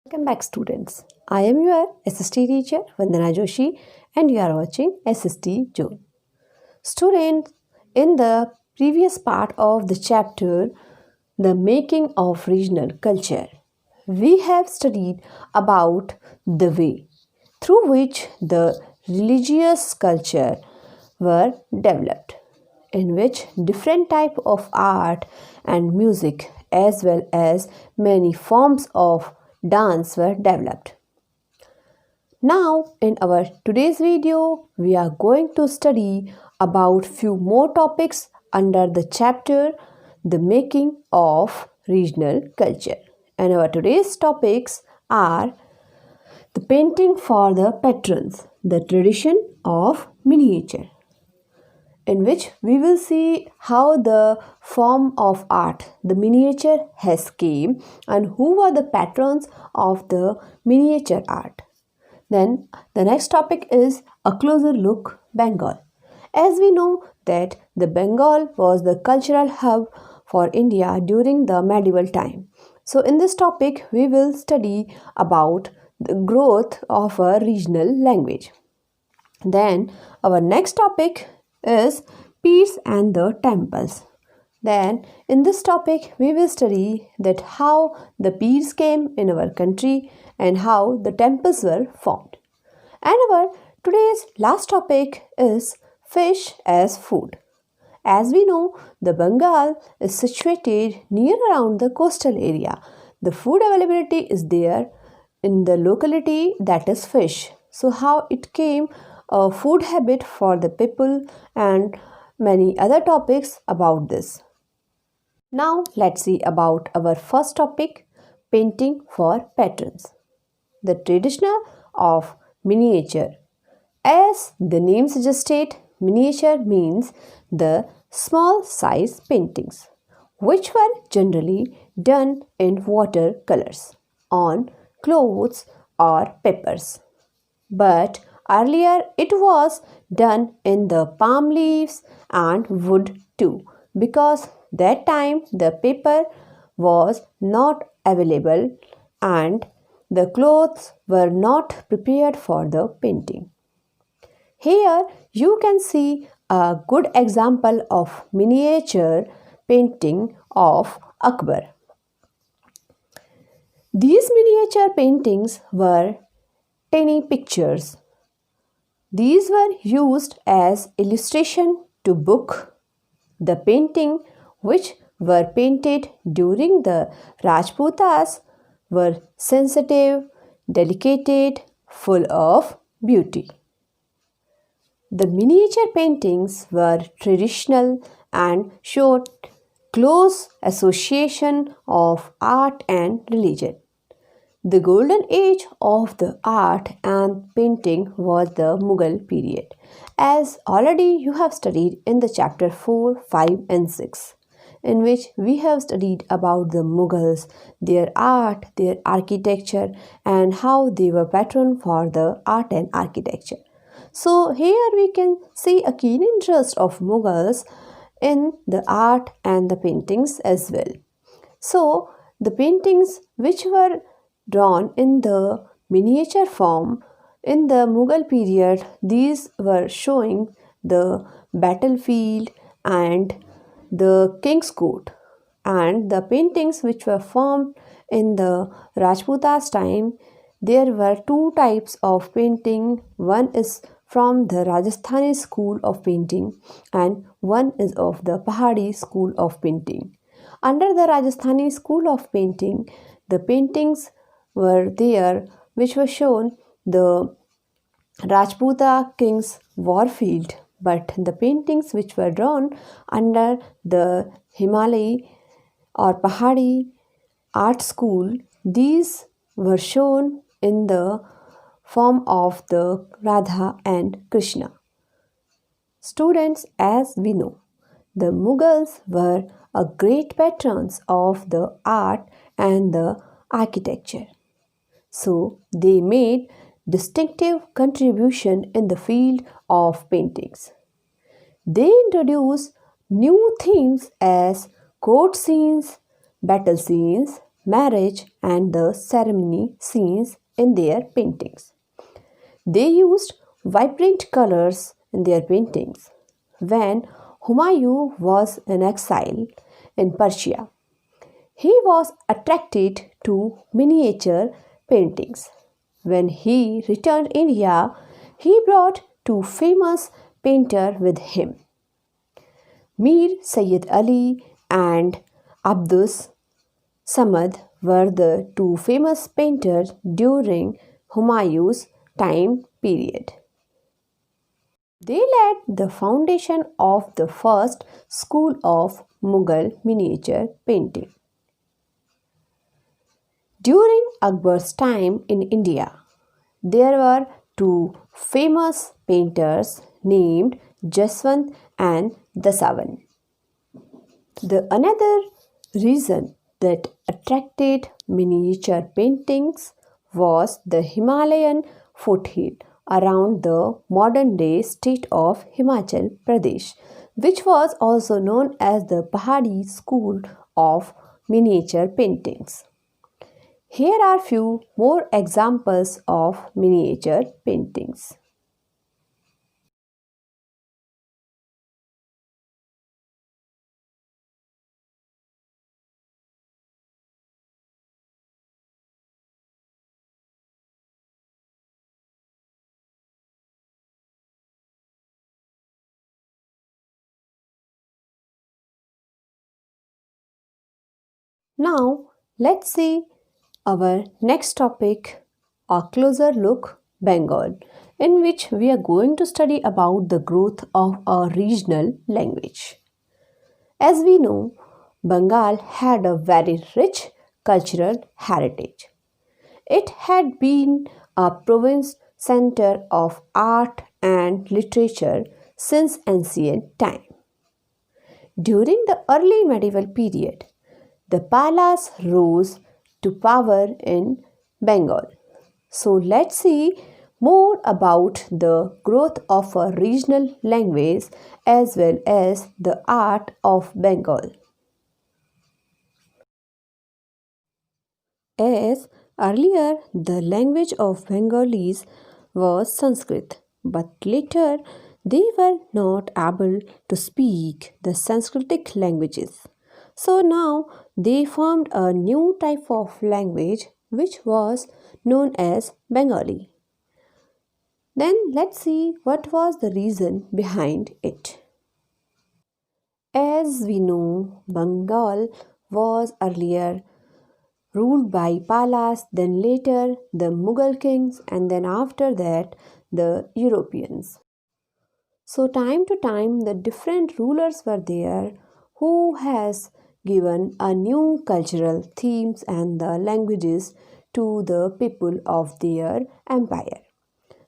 Welcome back, students. I am your SST teacher Vandana Joshi and you are watching SST Zone. Students, in the previous part of the chapter, The Making of Regional Culture, we have studied about the way through which the religious culture were developed, in which different type of art and music as well as many forms of dance were developed. Now in our today's video we are going to study about few more topics under the chapter The Making of Regional Culture, and our today's topics are the painting for the patrons, the tradition of miniature, in which we will see how the form of art, the miniature, has came and who were the patrons of the miniature art. Then the next topic is a closer look Bengal. As we know that the Bengal was the cultural hub for India during the medieval time. So in this topic we will study about the growth of a regional language. Then our next topic is peers and the temples. Then in this topic we will study that how the peers came in our country and how the temples were formed. And our today's last topic is fish as food. As we know, the Bengal is situated near around the coastal area. The food availability is there in the locality, that is fish. So how it came a food habit for the people and many other topics about this. Now let's see about our first topic, painting for patrons. The tradition of miniature. As the name suggested, miniature means the small size paintings, which were generally done in watercolors on clothes or papers. But earlier it was done in the palm leaves and wood too, because that time the paper was not available and the clothes were not prepared for the painting. Here you can see a good example of miniature painting of Akbar. These miniature paintings were tiny pictures. These were used as illustration to book the painting which were painted during the Rajputas were sensitive, delicate, full of beauty. The miniature paintings were traditional and showed close association of art and religion. The golden age of the art and painting was the Mughal period, as already you have studied in the chapter 4, 5 and 6, in which we have studied about the Mughals, their art, their architecture and how they were patron for the art and architecture. So here we can see a keen interest of Mughals in the art and the paintings as well. So the paintings which were drawn in the miniature form in the Mughal period, these were showing the battlefield and the king's court, and the paintings which were formed in the Rajputas time, there were two types of painting. One is from the Rajasthani school of painting and one is of the Pahadi school of painting. Under the Rajasthani school of painting, the paintings were there which were shown the Rajputa king's war field, but the paintings which were drawn under the Himalayan or Pahadi art school, these were shown in the form of the Radha and Krishna. Students, as we know, the Mughals were a great patrons of the art and the architecture. So they made distinctive contribution in the field of paintings. They introduced new themes as court scenes, battle scenes, marriage, and the ceremony scenes in their paintings. They used vibrant colors in their paintings. When Humayun was in exile in Persia, he was attracted to miniature paintings. When he returned India, he brought two famous painters with him, Mir Sayyid Ali and Abdus Samad were the two famous painters during Humayun's time period. They laid the foundation of the first school of Mughal miniature painting. During Akbar's time in India, there were two famous painters named Jaswant and Dasavan. The another reason that attracted miniature paintings was the Himalayan foothill around the modern day state of Himachal Pradesh, which was also known as the Pahadi School of Miniature Paintings. Here are few more examples of miniature paintings. Now, let's see our next topic, a closer look, Bengal, in which we are going to study about the growth of a regional language. As we know, Bengal had a very rich cultural heritage. It had been a province center of art and literature since ancient time. During the early medieval period, the Palas rose to power in Bengal. So let's see more about the growth of a regional language as well as the art of Bengal. As earlier the language of Bengalis was Sanskrit, but later they were not able to speak the Sanskritic languages. So now they formed a new type of language which was known as Bengali. Then let's see what was the reason behind it. As we know, Bengal was earlier ruled by Palas, then later the Mughal kings, and then after that the Europeans. So time to time the different rulers were there who has given a new cultural themes and the languages to the people of their empire.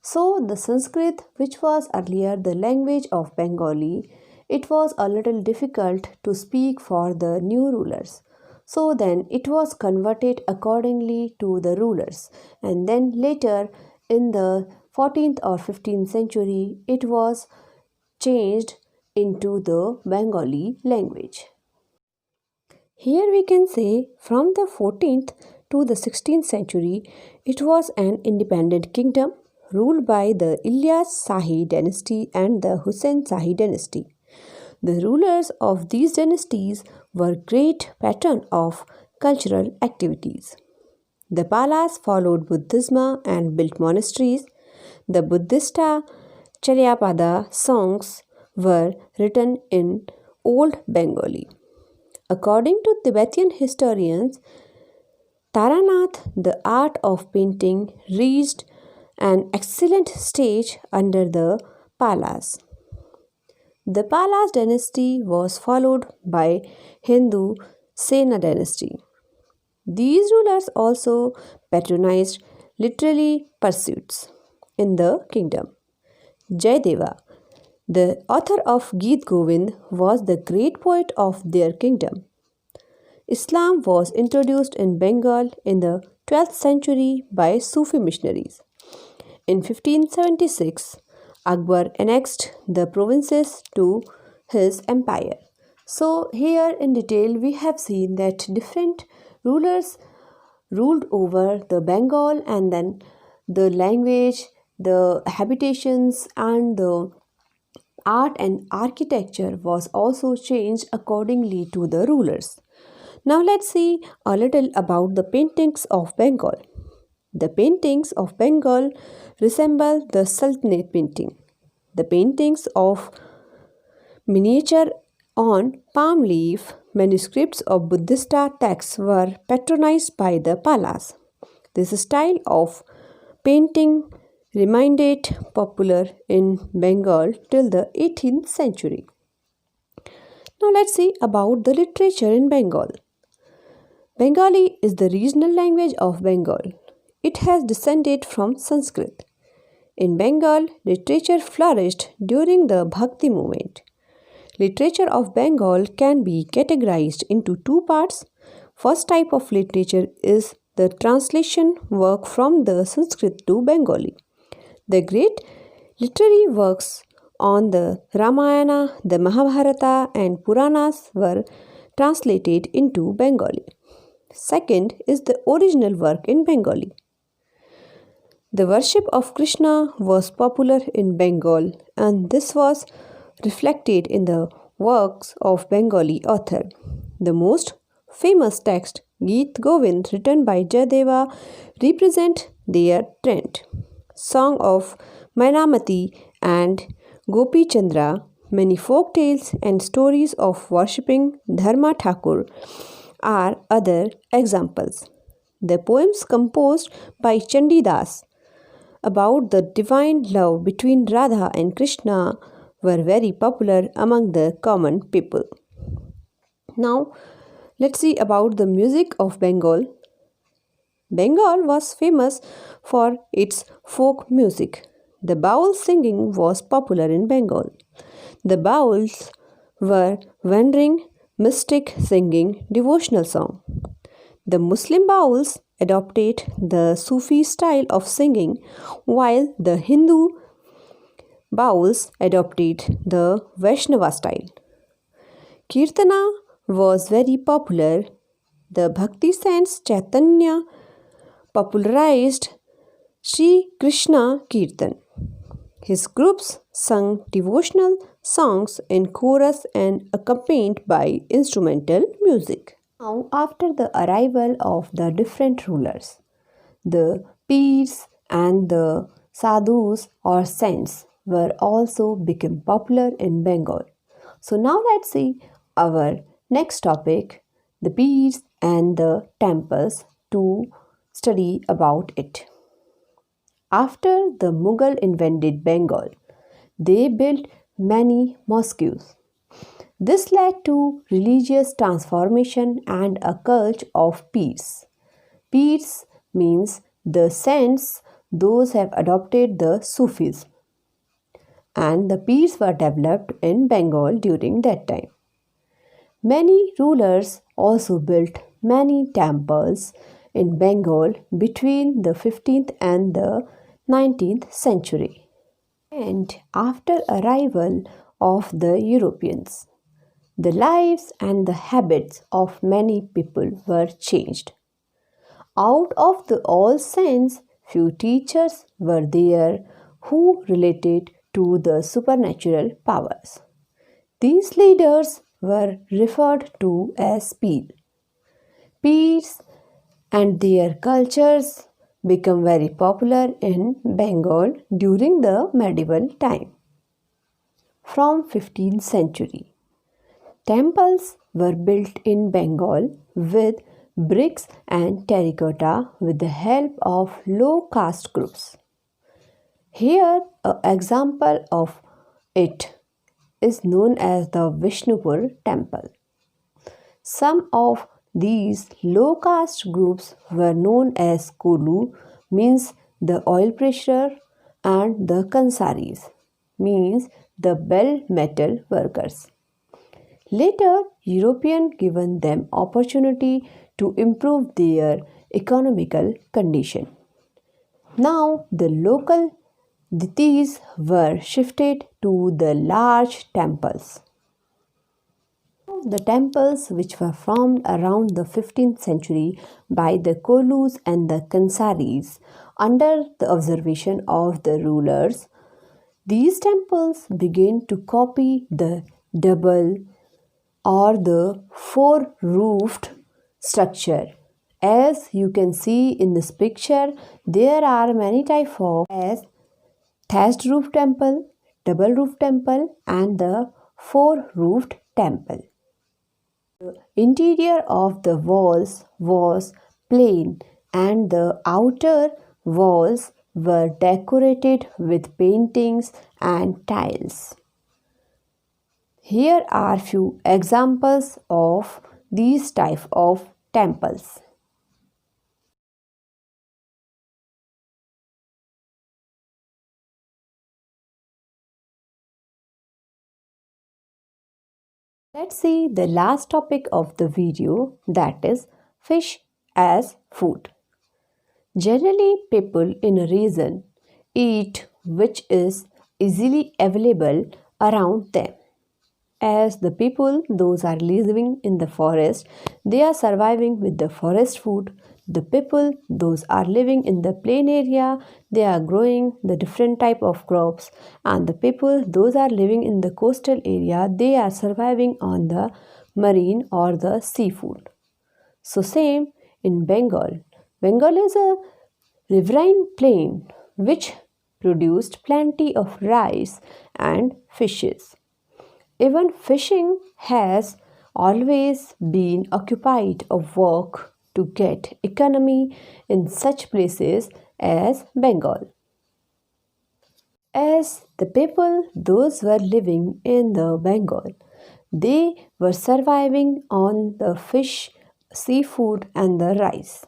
So the Sanskrit, which was earlier the language of Bengali, it was a little difficult to speak for the new rulers. So then it was converted accordingly to the rulers, and then later in the 14th or 15th century it was changed into the Bengali language. Here we can say from the 14th to the 16th century it was an independent kingdom ruled by the Ilyas Shahi dynasty and the Hussain Shahi dynasty. The rulers of these dynasties were great patrons of cultural activities. The Palas followed Buddhism and built monasteries. The Buddhista Charyapada songs were written in Old Bengali. According to Tibetan historians, Taranath, the art of painting reached an excellent stage under the Palas. The Palas dynasty was followed by Hindu Sena dynasty. These rulers also patronized literary pursuits in the kingdom. Jayadeva, the author of Geet Govind, was the great poet of their kingdom. Islam was introduced in Bengal in the 12th century by Sufi missionaries. In 1576, Akbar annexed the provinces to his empire. So here in detail we have seen that different rulers ruled over the Bengal, and then the language, the habitations, and the art and architecture was also changed accordingly to the rulers. Now let's see a little about the paintings of Bengal. The paintings of Bengal resemble the Sultanate painting. The paintings of miniature on palm leaf manuscripts of Buddhist texts were patronized by the Palas. This style of painting remained popular in Bengal till the 18th century. Now let's see about the literature in Bengal. Bengali is the regional language of Bengal. It has descended from Sanskrit. In Bengal, literature flourished during the Bhakti movement. Literature of Bengal can be categorized into two parts. First type of literature is the translation work from the Sanskrit to Bengali. The great literary works on the Ramayana, the Mahabharata, and Puranas were translated into Bengali. Second is the original work in Bengali. The worship of Krishna was popular in Bengal, and this was reflected in the works of Bengali author. The most famous text, Geet Govind, written by Jayadeva, represent their trend. Song of Mainamati and Gopi Chandra, many folk tales and stories of worshipping Dharma Thakur are other examples. The poems composed by Chandidas about the divine love between Radha and Krishna were very popular among the common people. Now, let's see about the music of Bengal. Bengal was famous for its folk music. The baul singing was popular in Bengal. The bauls were wandering, mystic singing devotional song. The Muslim bauls adopted the Sufi style of singing, while the Hindu bauls adopted the Vaishnava style. Kirtana was very popular. The Bhakti saints Chaitanya popularized Sri Krishna Kirtan. His groups sung devotional songs in chorus and accompanied by instrumental music. Now, after the arrival of the different rulers, the peers and the sadhus or saints were also become popular in Bengal. So now let's see our next topic, the peers and the temples, to study about it. After the Mughal invaded Bengal, they built many mosques. This led to religious transformation and a cult of peers. Peers means the saints, those have adopted the Sufism. And the peers were developed in Bengal during that time. Many rulers also built many temples in Bengal between the 15th and the 19th century. And after arrival of the Europeans, the lives and the habits of many people were changed. Out of the all saints, few teachers were there who related to the supernatural powers. These leaders were referred to as peers. Peers and their cultures became very popular in Bengal during the medieval time. From 15th century, temples were built in Bengal with bricks and terracotta with the help of low caste groups. Here, an example of it is known as the Vishnupur temple. Some of these low caste groups were known as Kolu, means the oil pressure, and the Kansaris, means the bell metal workers. Later, Europeans given them opportunity to improve their economical condition. Now, the local deities were shifted to the large temples. the temples which were formed around the 15th century by the Kolus and the Kansaris under the observation of the rulers. These temples began to copy the double or the four-roofed structure. As you can see in this picture, there are many types of as thatched roof temple, double roof temple and the four-roofed temple. The interior of the walls was plain and the outer walls were decorated with paintings and tiles. Here are few examples of these type of temples. Let's see the last topic of the video, that is fish as food. Generally, people in a region eat which is easily available around them. As the people, those are living in the forest, they are surviving with the forest food. The people, those are living in the plain area, they are growing the different type of crops. And the people, those are living in the coastal area, they are surviving on the marine or the seafood. So same in Bengal. Bengal is a riverine plain which produced plenty of rice and fishes. Even fishing has always been occupied of work to get economy in such places as Bengal. As the people, those were living in the Bengal, they were surviving on the fish, seafood and the rice.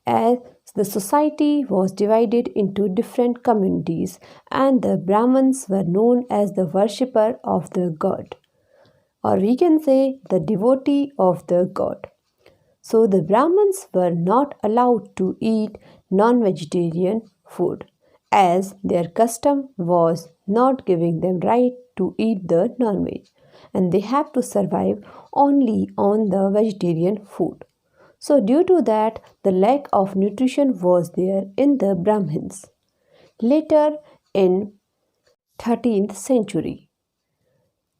As the society was divided into different communities and the Brahmins were known as the worshipper of the god, or we can say the devotee of the god. So the Brahmins were not allowed to eat non-vegetarian food as their custom was not giving them right to eat the non-veg, and they have to survive only on the vegetarian food. So due to that, the lack of nutrition was there in the Brahmins. Later in 13th century,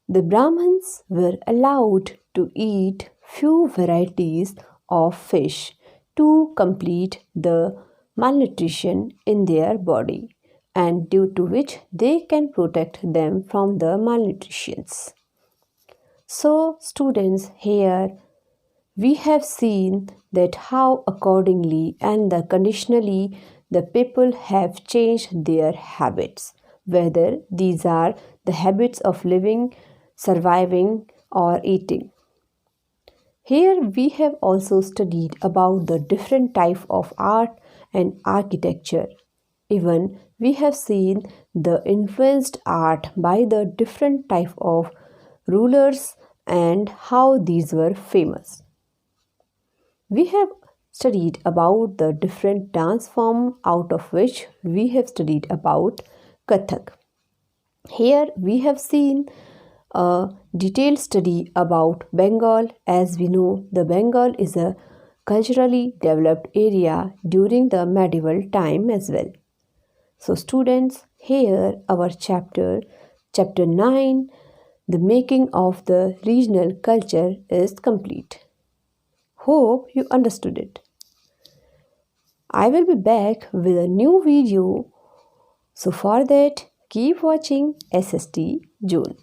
the Brahmins were allowed to eat few varieties of fish to complete the malnutrition in their body, and due to which they can protect them from the malnutritions. So students, here we have seen that how accordingly and the conditionally the people have changed their habits, whether these are the habits of living, surviving or eating. Here we have also studied about the different type of art and architecture. Even we have seen the influenced art by the different type of rulers and how these were famous. We have studied about the different dance form, out of which we have studied about Kathak. Here we have seen a detailed study about Bengal. As we know, the Bengal is a culturally developed area during the medieval time as well. So students, here our chapter 9, the making of the regional culture is complete. Hope you understood it. I will be back with a new video. So for that, keep watching SST June.